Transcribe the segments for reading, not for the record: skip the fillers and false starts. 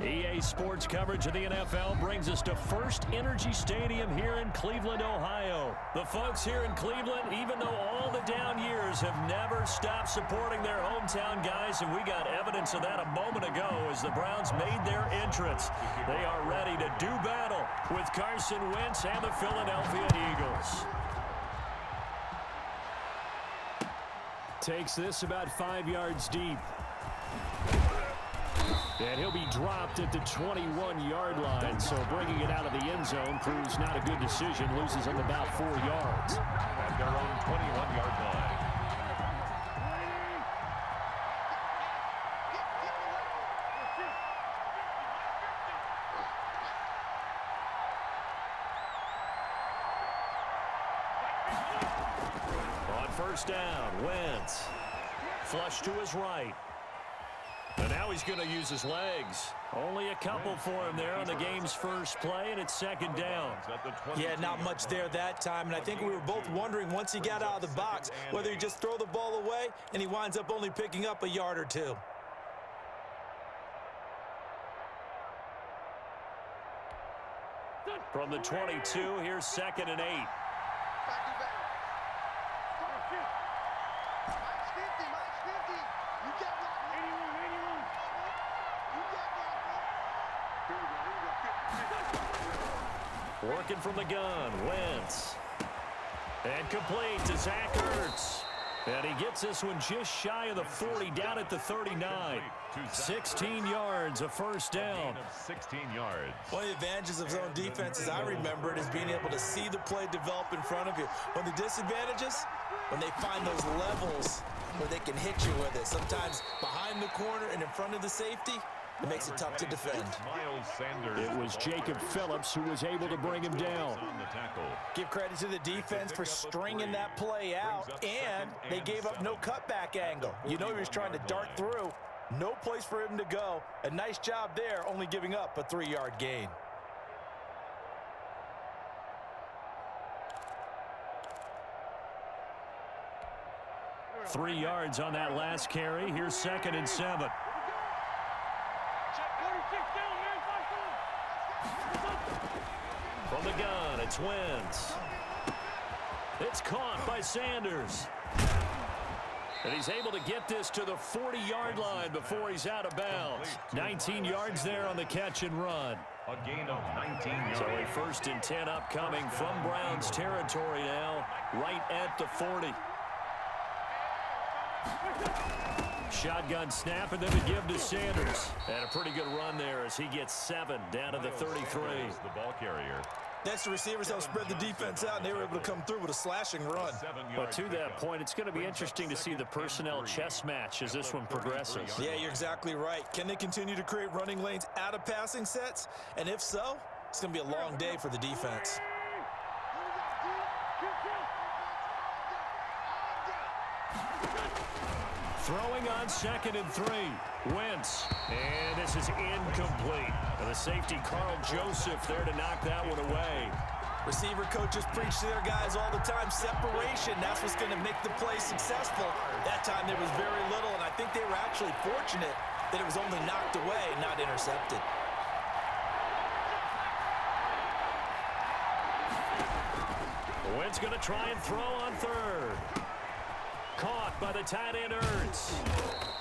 EA Sports coverage of the NFL brings us to First Energy Stadium here in Cleveland, Ohio. The folks here in Cleveland, even though all the down years, have never stopped supporting their hometown guys, and we got evidence of that a moment ago as the Browns made their entrance. They are ready to do battle with Carson Wentz and the Philadelphia Eagles. Takes this about 5 yards deep. And he'll be dropped at the 21-yard line, so bringing it out of the end zone proves not a good decision. Loses him about 4 yards. At their own 21-yard line. On first down, Wentz. Flush to his right. And now he's going to use his legs. Only a couple for him there on the game's first play, and it's second down. Yeah, not much there that time, and I think we were both wondering once he got out of the box whether he just throw the ball away and he winds up only picking up a yard or two. From the 22, here's 2nd and 8. Working from the gun, Wentz. And complete to Zach Ertz. And he gets this one just shy of the 40, down at the 39. 16 yards, a first down. 16 yards. One of the advantages of zone defense, as I remember it, is being able to see the play develop in front of you. One of the disadvantages, when they find those levels where they can hit you with it. Sometimes behind the corner and in front of the safety, it makes it tough to defend. It was Jacob Phillips who was able to bring him down. Give credit to the defense for stringing that play out, and they gave up no cutback angle. You know he was trying to dart through. No place for him to go. A nice job there, only giving up a 3-yard gain. Three yards on that last carry. Here's 2nd and 7. From the gun, it's Wentz. It's caught by Sanders. And he's able to get this to the 40-yard line before he's out of bounds. 19 yards there on the catch and run. A gain of 19 yards. So a 1st and 10 upcoming from Browns territory now, right at the 40. Shotgun snap, and then to give to Sanders. And a pretty good run there as he gets 7 down to the 33. The ball carrier. Next, the receivers helped spread the defense out, and they were able to come through with a slashing run. But to that point, it's going to be interesting to see the personnel chess match as this one progresses. Yeah, you're exactly right. Can they continue to create running lanes out of passing sets? And if so, it's going to be a long day for the defense. Throwing on 2nd and 3. Wentz. And this is incomplete. And the safety, Carl Joseph, there to knock that one away. Receiver coaches preach to their guys all the time. Separation, that's what's going to make the play successful. That time there was very little, and I think they were actually fortunate that it was only knocked away, not intercepted. Wentz going to try and throw on 3rd. Caught by the tight end Ertz.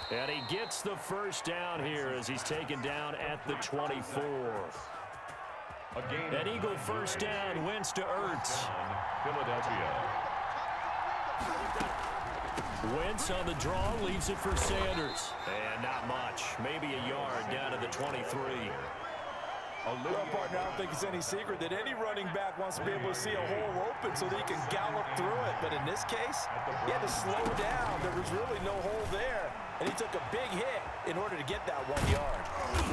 And he gets the first down here as he's taken down at the 24. An Eagle first down, Wentz to Ertz. Philadelphia. Wentz on the draw, leaves it for Sanders. And not much, maybe a yard down to the 23. Well, partner, I don't think it's any secret that any running back wants to be able to see a hole open so that he can gallop through it. But in this case, he had to slow down. There was really no hole there. And he took a big hit in order to get that 1 yard.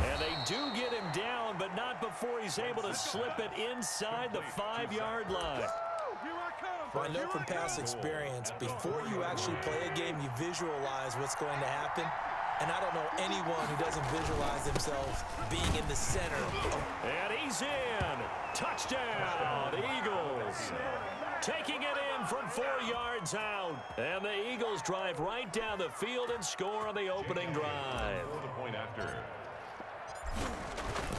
And they do get him down, but not before he's able to slip it inside the 5-yard line. Well, I know from past experience, before you actually play a game, you visualize what's going to happen. And I don't know anyone who doesn't visualize themselves being in the center. And he's in. Touchdown, Eagles. Taking it in from 4 yards out. And the Eagles drive right down the field and score on the opening drive. The point after.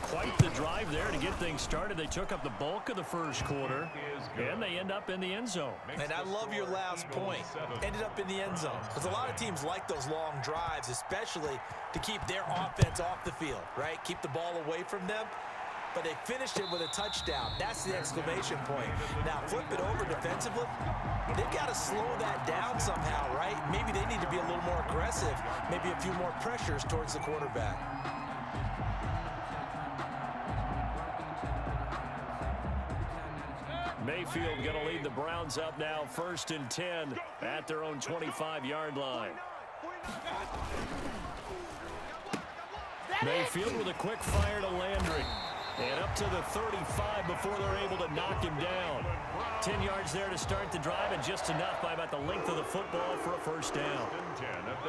quite the drive there to get things started. They took up the bulk of the first quarter, and they end up in the end zone. And I love your last point. Ended up in the end zone. Because a lot of teams like those long drives, especially to keep their offense off the field, right? Keep the ball away from them. But they finished it with a touchdown. That's the exclamation point. Now, flip it over defensively. They've got to slow that down somehow, right? Maybe they need to be a little more aggressive. Maybe a few more pressures towards the quarterback. Mayfield going to lead the Browns up now, 1st and 10 at their own 25-yard line. Mayfield with a quick fire to Landry. And up to the 35 before they're able to knock him down. 10 yards there to start the drive, and just enough by about the length of the football for a first down.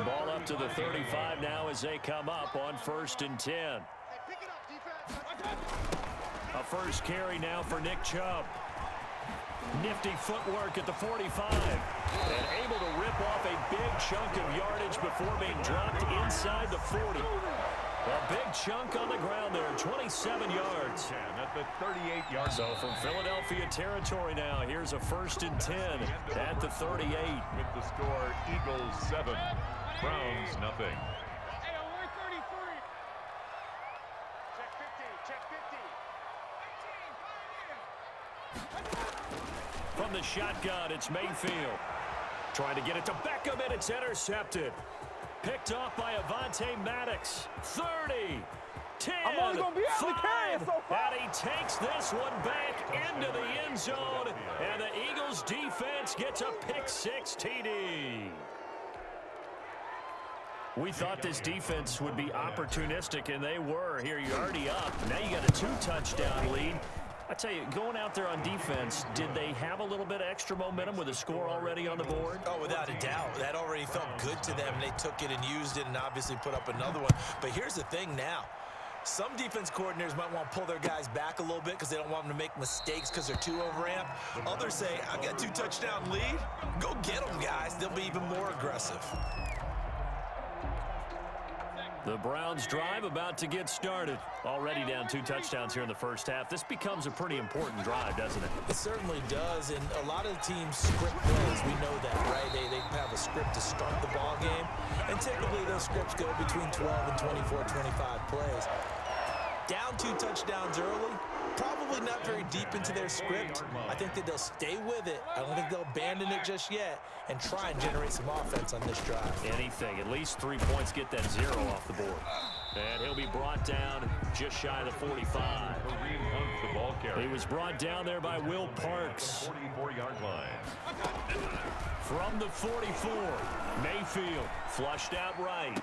Ball up to the 35 now as they come up on 1st and 10. A first carry now for Nick Chubb. Nifty footwork at the 45. And able to rip off a big chunk of yardage before being dropped inside the 40. A big chunk on the ground there, 27 yards. At the 38-yard. So from Philadelphia territory now, here's a 1st and 10 at the 38. With the score, Eagles 7, Browns nothing. Hey, we're 33. Check 50, check 50. From the shotgun, it's Mayfield. Trying to get it to Beckham, and it's intercepted. Picked off by Avonte Maddox. 30, 10, I'm only going to be able to carry it 5, so far. and he takes this one back into the end zone, and the Eagles defense gets a pick-6 TD. We thought this defense would be opportunistic, and they were. Here, you're already up. Now you got a 2-touchdown lead. I tell you, going out there on defense, did they have a little bit of extra momentum with a score already on the board? Oh, without a doubt. That already felt good to them. They took it and used it and obviously put up another one. But here's the thing now. Some defense coordinators might want to pull their guys back a little bit because they don't want them to make mistakes because they're too overamped. Others say, I've got a 2-touchdown lead. Go get them, guys. They'll be even more aggressive. The Browns drive about to get started. Already down 2 touchdowns here in the first half. This becomes a pretty important drive, doesn't it? It certainly does, and a lot of the teams script plays. We know that, right? They have a script to start the ball game, and typically those scripts go between 12 and 24, 25 plays. Down 2 touchdowns early, probably not very deep into their script. I think that they'll stay with it. I don't think they'll abandon it just yet and try and generate some offense on this drive. Anything, at least 3 points, get that 0 off the board. And he'll be brought down just shy of the 45. The ball carrier. He was brought down there by Will Parks. 44-yard line. From the 44, Mayfield flushed out right.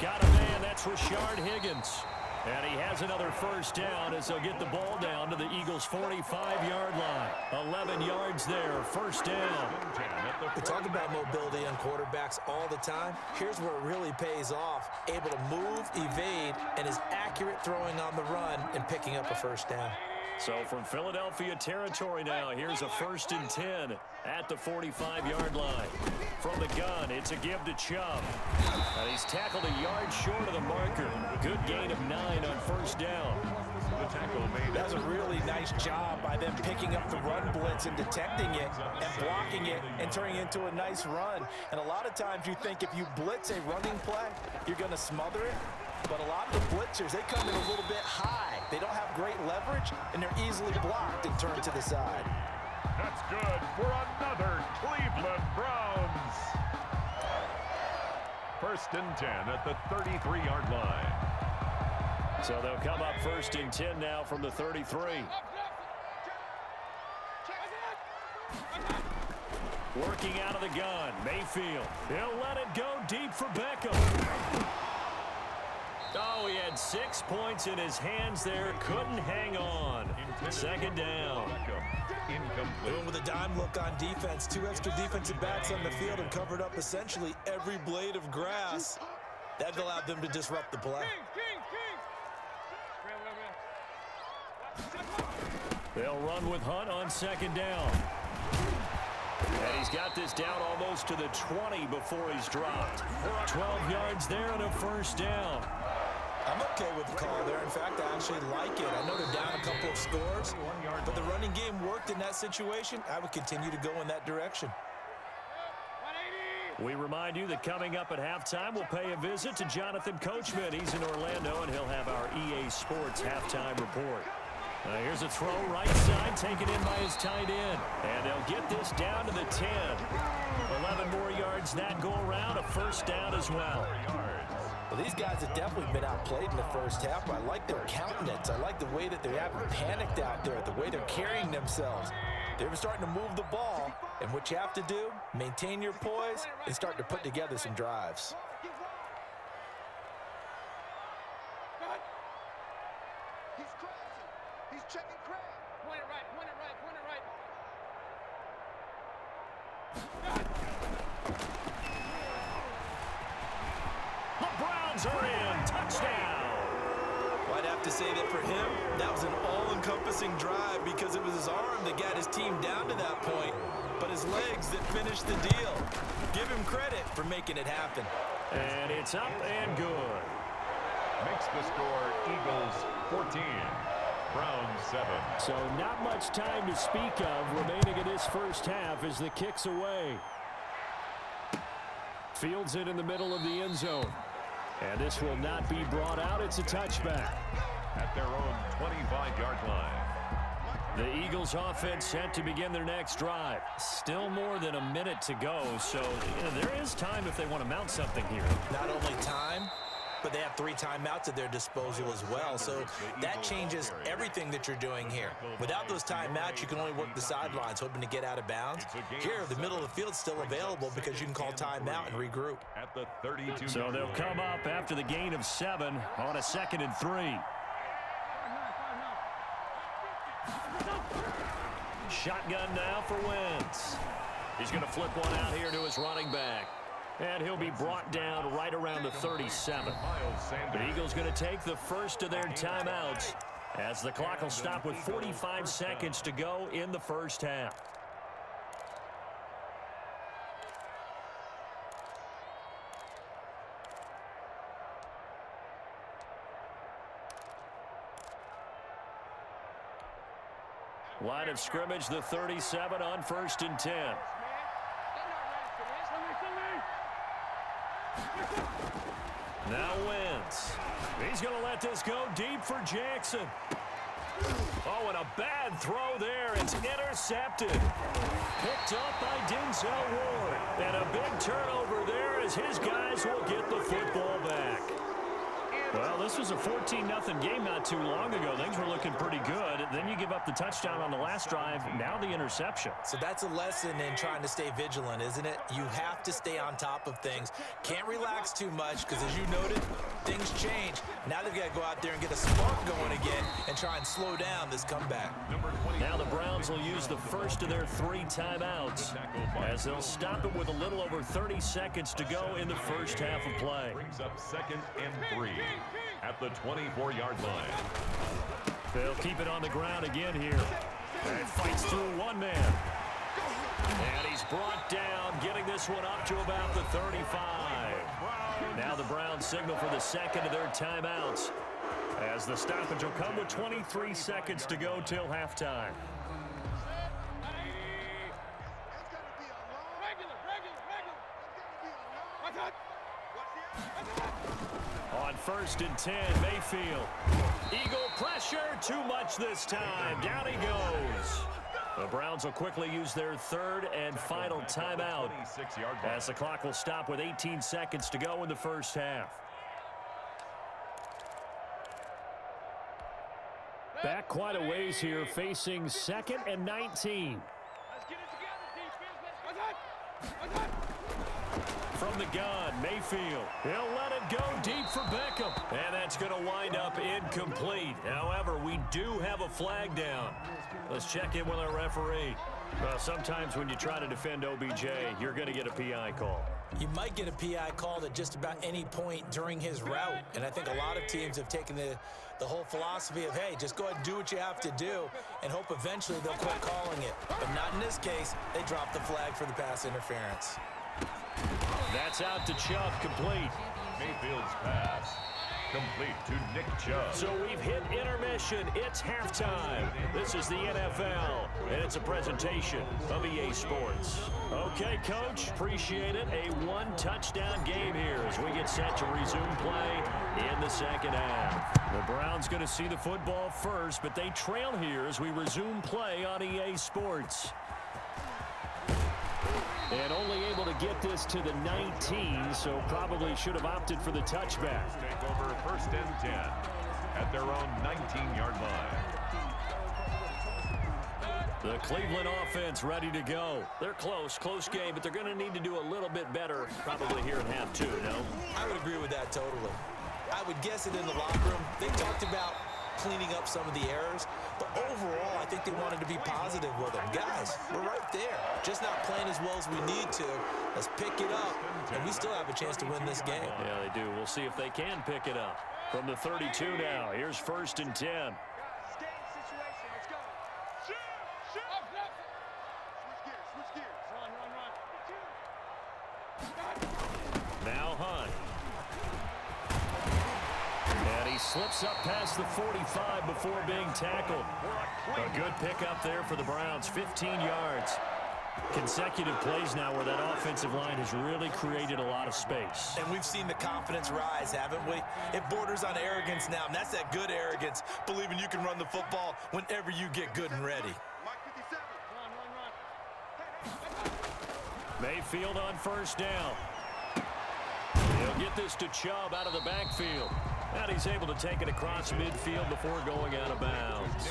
Got a man, that's Rashard Higgins. And he has another first down as they'll get the ball down to the Eagles' 45-yard line. 11 yards there, first down. We talk about mobility on quarterbacks all the time. Here's where it really pays off. Able to move, evade, and is accurate throwing on the run and picking up a first down. So from Philadelphia territory now, here's a 1st and 10 at the 45-yard line. From the gun, it's a give to Chubb. And he's tackled a yard short of the marker. Good gain of 9 on first down. The tackle made. That was a really nice job by them picking up the run blitz and detecting it and blocking it and turning it into a nice run. And a lot of times you think if you blitz a running play, you're going to smother it. But a lot of the blitzers, they come in a little bit high. They don't have great leverage, and they're easily blocked and turned to the side. That's good for another Cleveland Browns. 1st and 10 at the 33-yard line. So they'll come up 1st and 10 now from the 33. Working out of the gun, Mayfield. He'll let it go deep for Beckham. Oh, he had 6 points in his hands there. Couldn't hang on. 2nd down. Incomplete. With a dime look on defense, 2 extra defensive backs on the field and covered up essentially every blade of grass. That allowed them to disrupt the play. They'll run with Hunt on 2nd down. And he's got this down almost to the 20 before he's dropped. 12 yards there and a first down. I'm okay with the call there. In fact, I actually like it. I know they're down a couple of scores, but the running game worked in that situation. I would continue to go in that direction. We remind you that coming up at halftime, we'll pay a visit to Jonathan Coachman. He's in Orlando, and he'll have our EA Sports halftime report. Here's a throw right side, taken in by his tight end. And they'll get this down to the 10. 11 more yards that go around, a first down as well. Well, these guys have definitely been outplayed in the first half. I like their countenance. I like the way that they haven't panicked out there, the way they're carrying themselves. They're starting to move the ball, and what you have to do, maintain your poise and start to put together some drives. He's crossing. He's checking Craig. Point it right, point it right, point it right. The Browns are in. Touchdown. Well, I'd have to say that for him, that was an all-encompassing drive because it was his arm that got his team down to that point, but his legs that finished the deal. Give him credit for making it happen. And it's up and good. Makes the score Eagles 14, Browns 7. So not much time to speak of remaining in this first half as the kick's away. Fields it in the middle of the end zone. And this will not be brought out. It's a touchback. At their own 25-yard line. The Eagles offense set to begin their next drive. Still more than a minute to go, so there is time if they want to mount something here. Not only time, but they have 3 timeouts at their disposal as well. So that changes everything that you're doing here. Without those timeouts, you can only work the sidelines, hoping to get out of bounds. Here, the middle of the field's still available because you can call timeout and regroup. At the 32. So they'll come up after the gain of 7 on a 2nd and 3. Shotgun now for Wentz. He's going to flip one out here to his running back. And he'll be brought down right around the 37. The Eagles going to take the first of their timeouts as the clock will stop with 45 seconds to go in the first half. Line of scrimmage, the 37 on 1st and 10. Now Wentz. He's going to let this go deep for Jackson. Oh, and a bad throw there. It's intercepted. Picked up by Denzel Ward. And a big turnover there as his guys will get the football back. Well, this was a 14-0 game not too long ago. Things were looking pretty good. Then you give up the touchdown on the last drive. Now the interception. So that's a lesson in trying to stay vigilant, isn't it? You have to stay on top of things. Can't relax too much because, as you noted, things change. Now they've got to go out there and get a spark going again and try and slow down this comeback. Now the Browns will use the first of their 3 timeouts as they'll stop it with a little over 30 seconds to go in the first half of play. Brings up 2nd and 3 at the 24-yard line. They'll keep it on the ground again here. And fights through one man. And he's brought down, getting this one up to about the 35. Now the Browns signal for the second of their timeouts as the stoppage will come with 23 seconds to go till halftime. On 1st and 10, Mayfield. Eagle pressure, too much this time. Down he goes. The Browns will quickly use their 3rd and final timeout as the clock will stop with 18 seconds to go in the first half. Back quite a ways here, facing 2nd and 19. Let's get it together, defense. From the gun, Mayfield. He'll let it go deep for Beckham. And that's going to wind up incomplete. However, we do have a flag down. Let's check in with our referee. Well, sometimes when you try to defend OBJ, you're going to get a PI call. You might get a PI called at just about any point during his route. And I think a lot of teams have taken the whole philosophy of, hey, just go ahead and do what you have to do and hope eventually they'll quit calling it. But not in this case. They dropped the flag for the pass interference. That's out to Chubb, complete. Mayfield's pass Complete to Nick Chubb. So we've hit intermission. It's halftime. This is the NFL, and it's a presentation of EA Sports. Okay, Coach, appreciate it. A one-touchdown game here as we get set to resume play in the second half. The Browns going to see the football first, but they trail here as we resume play on EA Sports. And only able to get this to the 19, so probably should have opted for the touchback. Take over 1st and 10 at their own 19-yard line. The Cleveland offense ready to go. They're close game, but they're going to need to do a little bit better probably here in half two, no? I would agree with that totally. I would guess it in the locker room. They talked about cleaning up some of the errors, but overall, I think they wanted to be positive with them. Guys, we're right there. Just not playing as well as we need to. Let's pick it up, and we still have a chance to win this game. Yeah, they do. We'll see if they can pick it up. From the 32 now, here's 1st and 10. Now Hunt. And he slips up past the 45 before being tackled. A good pickup there for the Browns, 15 yards. Consecutive plays now where that offensive line has really created a lot of space. And we've seen the confidence rise, haven't we? It borders on arrogance now, and that's that good arrogance, believing you can run the football whenever you get good and ready. Mayfield on 1st down. He'll get this to Chubb out of the backfield. And he's able to take it across midfield before going out of bounds.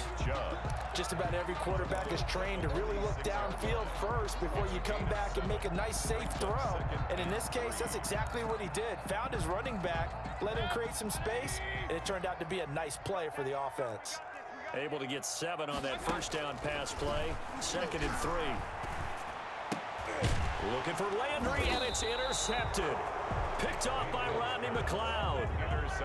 Just about every quarterback is trained to really look downfield first before you come back and make a nice, safe throw. And in this case, that's exactly what he did. Found his running back, let him create some space, and it turned out to be a nice play for the offense. Able to get 7 on that 1st down pass play. 2nd and 3. Looking for Landry, and it's intercepted. Picked off by Rodney McLeod.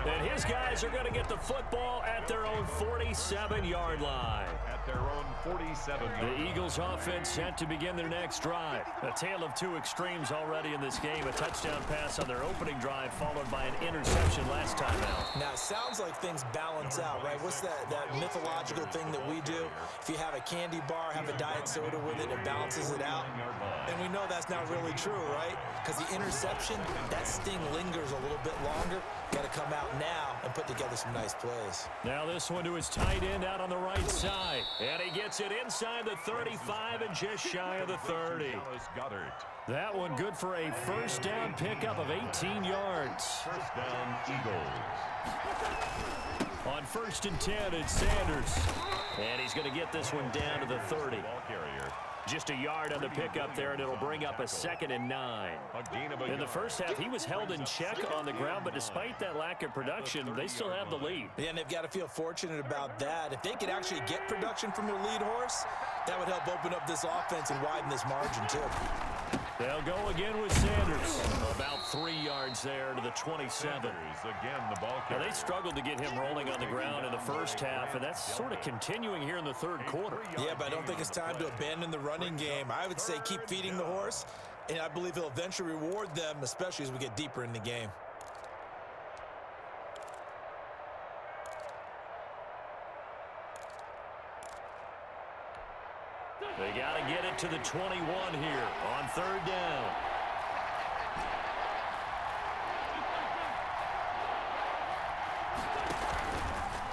And his guys are going to get the football at their own 47-yard line. At their own 47-yard line. The Eagles offense set to begin their next drive. A tale of two extremes already in this game. A touchdown pass on their opening drive followed by an interception last time out. Now, it sounds like things balance out, right? What's that mythological thing that we do? If you have a candy bar, have a diet soda with it, it balances it out. And we know that's not really true, right? Because the interception, that sting lingers a little bit longer. Got to come out now and put together some nice plays. Now this one to his tight end out on the right side. And he gets it inside the 35 and just shy of the 30. That one good for a 1st down pickup of 18 yards. 1st down, Eagles. On 1st and 10, it's Sanders. And he's going to get this one down to the 30. Ball carrier. Just a yard on the pickup there, and it'll bring up a 2nd and 9. In the first half, he was held in check on the ground, but despite that lack of production, they still have the lead. Yeah, and they've got to feel fortunate about that. If they could actually get production from their lead horse, that would help open up this offense and widen this margin, too. They'll go again with Sanders. About 3 yards there to the 27. Again, the ball now, they struggled to get him rolling on the ground in the first half, and that's sort of continuing here in the 3rd quarter. Yeah, but I don't think it's time to abandon the running game. I would say keep feeding the horse, and I believe he'll eventually reward them, especially as we get deeper in the game. They got to get it to the 21 here on 3rd down.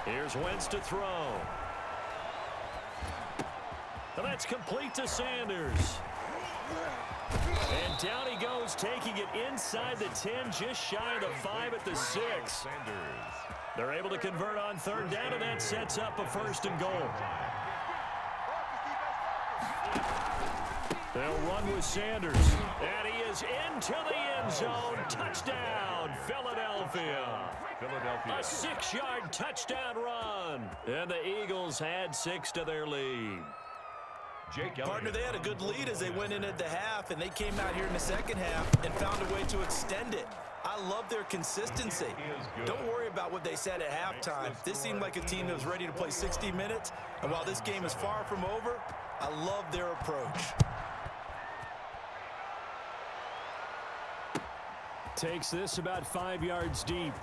Here's Wentz to throw. And that's complete to Sanders. And down he goes, taking it inside the 10, just shy of the 5 at the 6. They're able to convert on 3rd down, and that sets up a 1st and goal. They'll run with Sanders. And he is into the end zone. Touchdown, Philadelphia. A 6-yard touchdown run. And the Eagles had 6 to their lead. Partner, they had a good lead as they went in at the half, and they came out here in the second half and found a way to extend it. I love their consistency. Don't worry about what they said at halftime. This seemed like a team that was ready to play 60 minutes, and while this game is far from over, I love their approach. Takes this about 5 yards deep.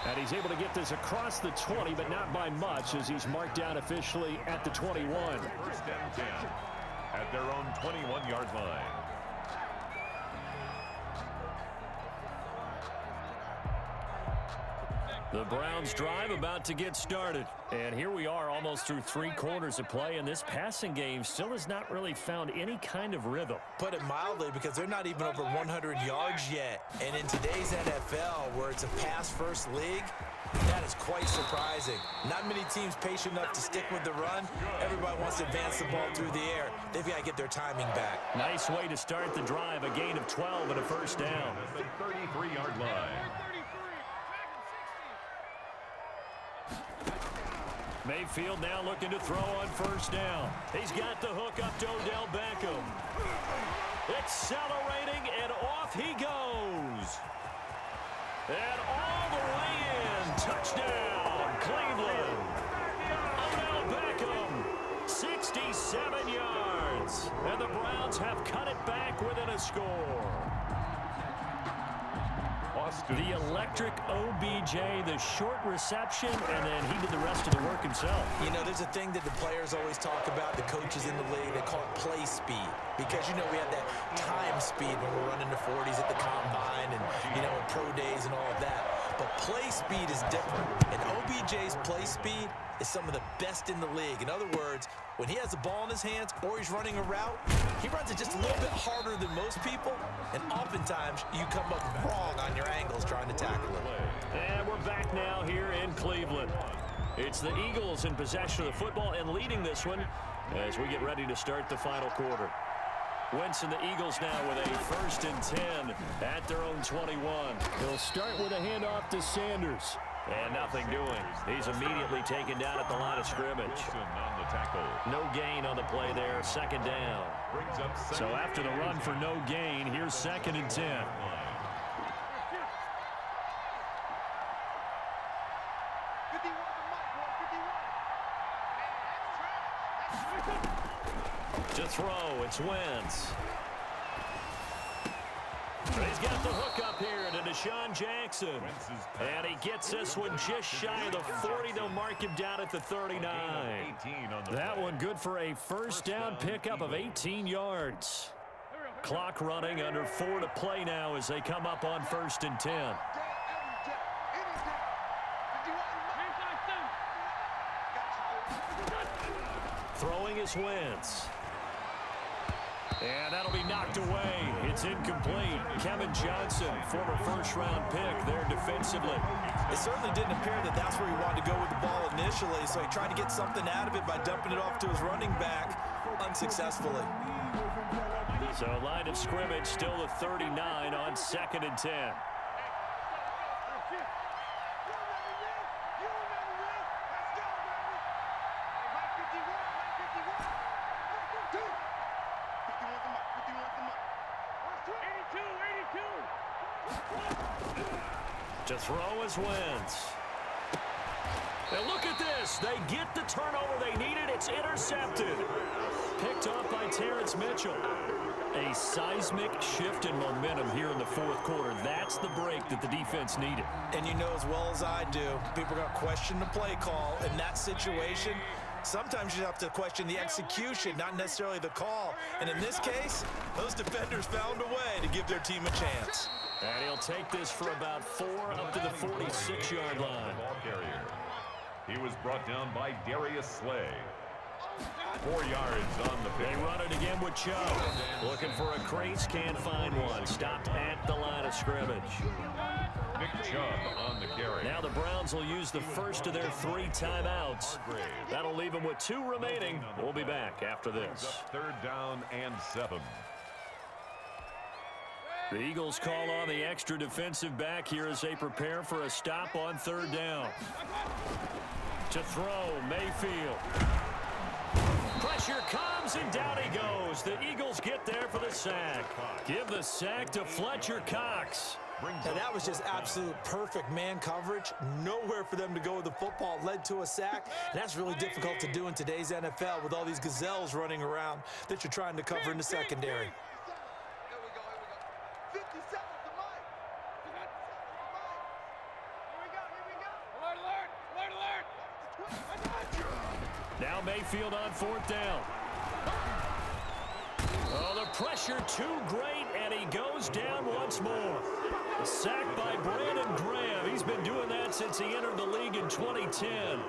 And he's able to get this across the 20, but not by much, as he's marked down officially at the 21. First and 10 at their own 21-yard line. The Browns drive about to get started. And here we are almost through 3 quarters of play, and this passing game still has not really found any kind of rhythm. Put it mildly, because they're not even over 100 yards yet. And in today's NFL, where it's a pass-first league, that is quite surprising. Not many teams patient enough to stick with the run. Everybody wants to advance the ball through the air. They've got to get their timing back. Nice way to start the drive, a gain of 12 and a first down. At the 33-yard line. Mayfield now looking to throw on first down. He's got the hook up to Odell Beckham. Accelerating, and off he goes. And all the way in. Touchdown, Cleveland. Odell Beckham, 67 yards. And the Browns have cut it back within a score. The electric OBJ, the short reception, and then he did the rest of the work himself. You know, there's a thing that the players always talk about, the coaches in the league, they call it play speed. Because, you know, we have that time speed when we're running the 40s at the combine and, you know, in pro days and all of that. But play speed is different. And OBJ's play speed is some of the best in the league. In other words, when he has the ball in his hands or he's running a route, he runs it just a little bit harder than most people, and oftentimes you come up wrong on your angles trying to tackle it. And we're back now here in Cleveland. It's the Eagles in possession of the football and leading this one as we get ready to start the final quarter. Wentz and the Eagles now with a 1st and 10 at their own 21. They'll start with a handoff to Sanders. And nothing doing. He's immediately taken down at the line of scrimmage. On the tackle. No gain on the play there, 2nd down. So after the run for no gain, here's 2nd and 10. To throw, it's Wentz. He's got the hook up here to Deshaun Jackson. And he gets this one just shy of the 40. They'll mark him down at the 39. That one good for a first down pickup of 18 yards. Clock running, under 4 to play now as they come up on 1st and 10. Throwing is Wentz. And that'll be knocked away. It's incomplete. Kevin Johnson, former first-round pick there defensively. It certainly didn't appear that that's where he wanted to go with the ball initially, so he tried to get something out of it by dumping it off to his running back unsuccessfully. So line of scrimmage still the 39 on 2nd and 10. To throw is Wentz. And look at this. They get the turnover they needed. It's intercepted. Picked off by Terrence Mitchell. A seismic shift in momentum here in the 4th quarter. That's the break that the defense needed. And you know as well as I do, people are going to question the play call. In that situation, sometimes you have to question the execution, not necessarily the call. And in this case, those defenders found a way to give their team a chance. And he'll take this for about 4 up to the 46-yard line. He was brought down by Darius Slay. 4 yards on the pick. They run it again with Chubb. Looking for a crease, can't find one. Stopped at the line of scrimmage. Nick Chubb on the carry. Now the Browns will use the first of their 3 timeouts. That'll leave them with 2 remaining. We'll be back after this. 3rd down and 7. The Eagles call on the extra defensive back here as they prepare for a stop on 3rd down. To throw, Mayfield. Pressure comes, and down he goes. The Eagles get there for the sack. Give the sack to Fletcher Cox. And that was just absolute perfect man coverage. Nowhere for them to go with the football. Led to a sack. And that's really difficult to do in today's NFL with all these gazelles running around that you're trying to cover in the secondary. Now Mayfield on 4th down. Oh, the pressure too great, and he goes down once more. A sack by Brandon Graham. He's been doing that since he entered the league in 2010.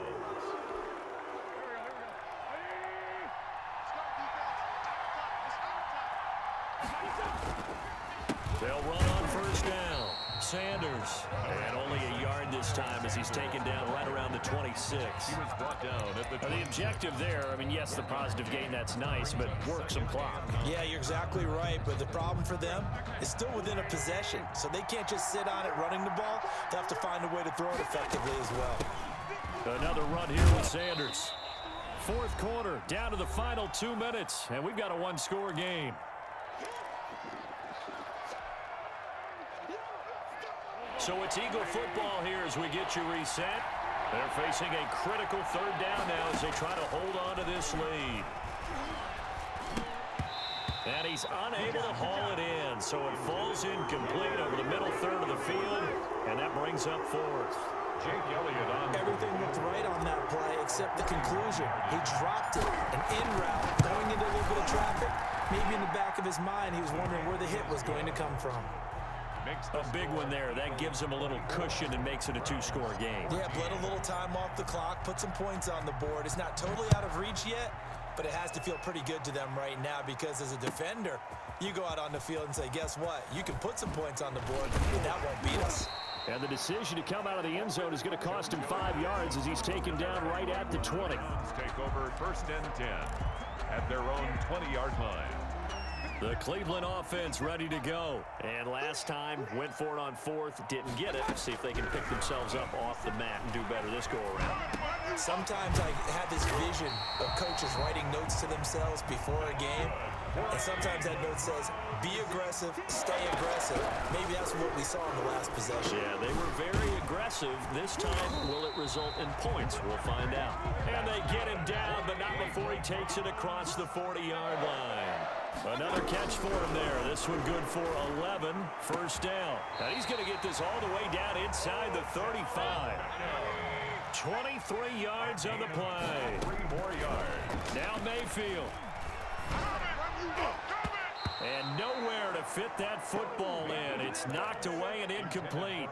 They'll run on 1st down. Sanders, and only a yard this time as he's taken down right around the 26. He was brought down at The objective there, I mean, yes, the positive gain, that's nice, but work some clock. Yeah, you're exactly right, but the problem for them is still within a possession, so they can't just sit on it running the ball. They have to find a way to throw it effectively as well. Another run here with Sanders. 4th quarter, down to the final 2 minutes, and we've got a one-score game. So it's Eagle football here as we get you reset. They're facing a critical 3rd down now as they try to hold on to this lead. And he's unable to haul it in, so it falls incomplete over the middle 3rd of the field, and that brings up 4th. Jake Elliott on. Everything looked right on that play except the conclusion. He dropped it, an in route, going into a little bit of traffic. Maybe in the back of his mind, he was wondering where the hit was going to come from. A big one there. That gives him a little cushion and makes it a 2-score game. Yeah, bled a little time off the clock, put some points on the board. It's not totally out of reach yet, but it has to feel pretty good to them right now because as a defender, you go out on the field and say, guess what? You can put some points on the board, but that won't beat us. And the decision to come out of the end zone is going to cost him 5 yards as he's taken down right at the 20. Take over 1st and 10 at their own 20-yard line. The Cleveland offense ready to go. And last time, went for it on 4th, didn't get it. See if they can pick themselves up off the mat and do better this go-around. Sometimes I have this vision of coaches writing notes to themselves before a game. And sometimes that note says, be aggressive, stay aggressive. Maybe that's what we saw in the last possession. Yeah, they were very aggressive. This time, will it result in points? We'll find out. And they get him down, but not before he takes it across the 40-yard line. Another catch for him there. This one good for 11. 1st down. And he's going to get this all the way down inside the 35. 23 yards on the play. 3 more yards. Now Mayfield. And nowhere to fit that football in. It's knocked away and incomplete.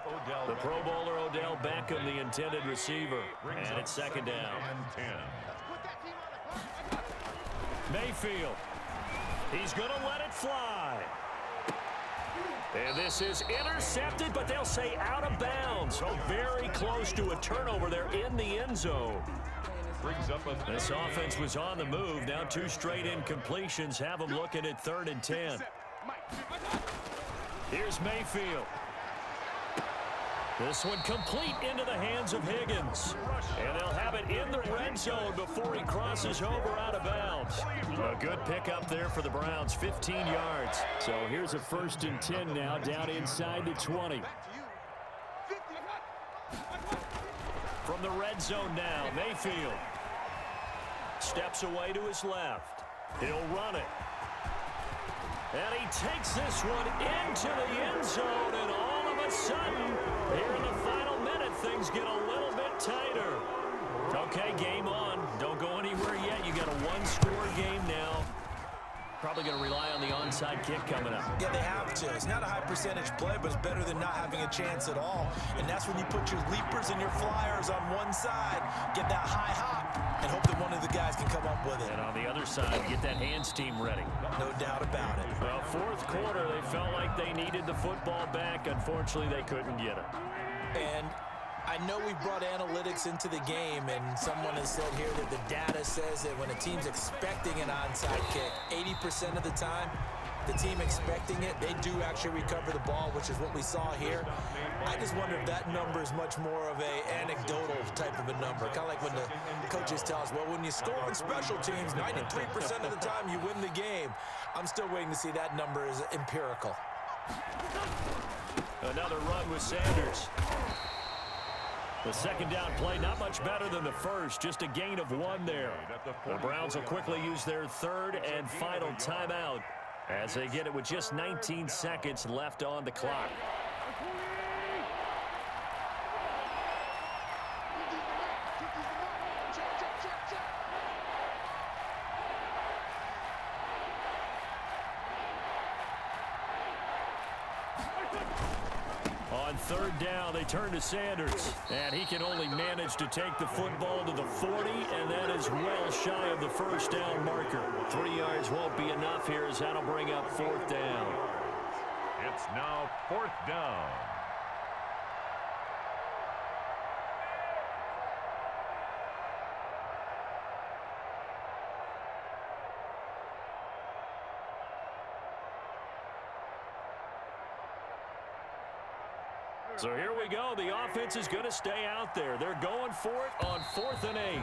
The Pro Bowler Odell Beckham, the intended receiver. And it's 2nd down. Mayfield. He's going to let it fly. And this is intercepted, but they'll say out of bounds. So very close to a turnover there in the end zone. This offense was on the move. Now 2 straight incompletions have them looking at 3rd and 10. Here's Mayfield. This one complete into the hands of Higgins. And they'll have it in the red zone before he crosses over out of bounds. A good pickup there for the Browns, 15 yards. So here's a 1st and 10 now down inside the 20. From the red zone now, Mayfield steps away to his left. He'll run it. And he takes this one into the end zone, and all of a sudden, here in the final minute, things get a little bit tighter. Okay, game on. Don't go anywhere yet. You got a 1-score game now. Probably going to rely on the onside kick coming up. Yeah, they have to. It's not a high percentage play, but it's better than not having a chance at all. And that's when you put your leapers and your flyers on one side, get that high hop, and hope that one of the guys can come up with it. And on the other side, get that hands team ready. No doubt about it. Well, 4th quarter, they felt like they needed the football back. Unfortunately, they couldn't get it. And I know we brought analytics into the game, and someone has said here that the data says that when a team's expecting an onside kick, 80% of the time, the team expecting it, they do actually recover the ball, which is what we saw here. I just wonder if that number is much more of a anecdotal type of a number. Kind of like when the coaches tell us, well, when you score on special teams, 93% of the time you win the game. I'm still waiting to see that number is empirical. Another run with Sanders. The 2nd down play, not much better than the first, just a gain of 1 there. The Browns will quickly use their 3rd and final timeout as they get it with just 19 seconds left on the clock. On third down, they turn to Sanders. And he can only manage to take the football to the 40, and that is well shy of the first down marker. 3 yards won't be enough here as that'll bring up fourth down. It's now fourth down. So here we go. The offense is going to stay out there. They're going for it on 4th and 8.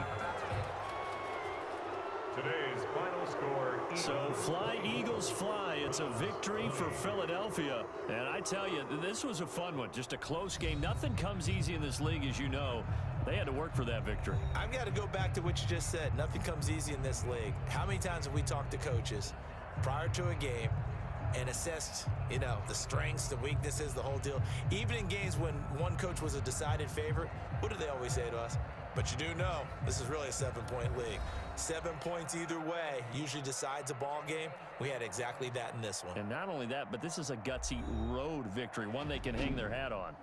Today's final score. So fly, Eagles, fly. It's a victory for Philadelphia. And I tell you, this was a fun one. Just a close game. Nothing comes easy in this league, as you know. They had to work for that victory. I've got to go back to what you just said. Nothing comes easy in this league. How many times have we talked to coaches prior to a game and assessed, you know, the strengths, the weaknesses, the whole deal? Even in games when one coach was a decided favorite, what do they always say to us? But you do know this is really a 7-point league. 7 points either way usually decides a ball game. We had exactly that in this one. And not only that, but this is a gutsy road victory, one they can hang their hat on.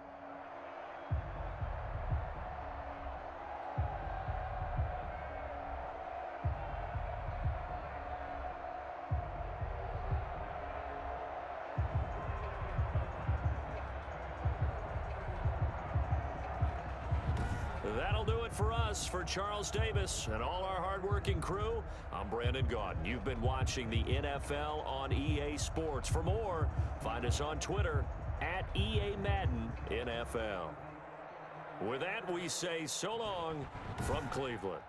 That'll do it for us. For Charles Davis and all our hardworking crew, I'm Brandon Gaudin. You've been watching the NFL on EA Sports. For more, find us on Twitter at EA Madden NFL. With that, we say so long from Cleveland.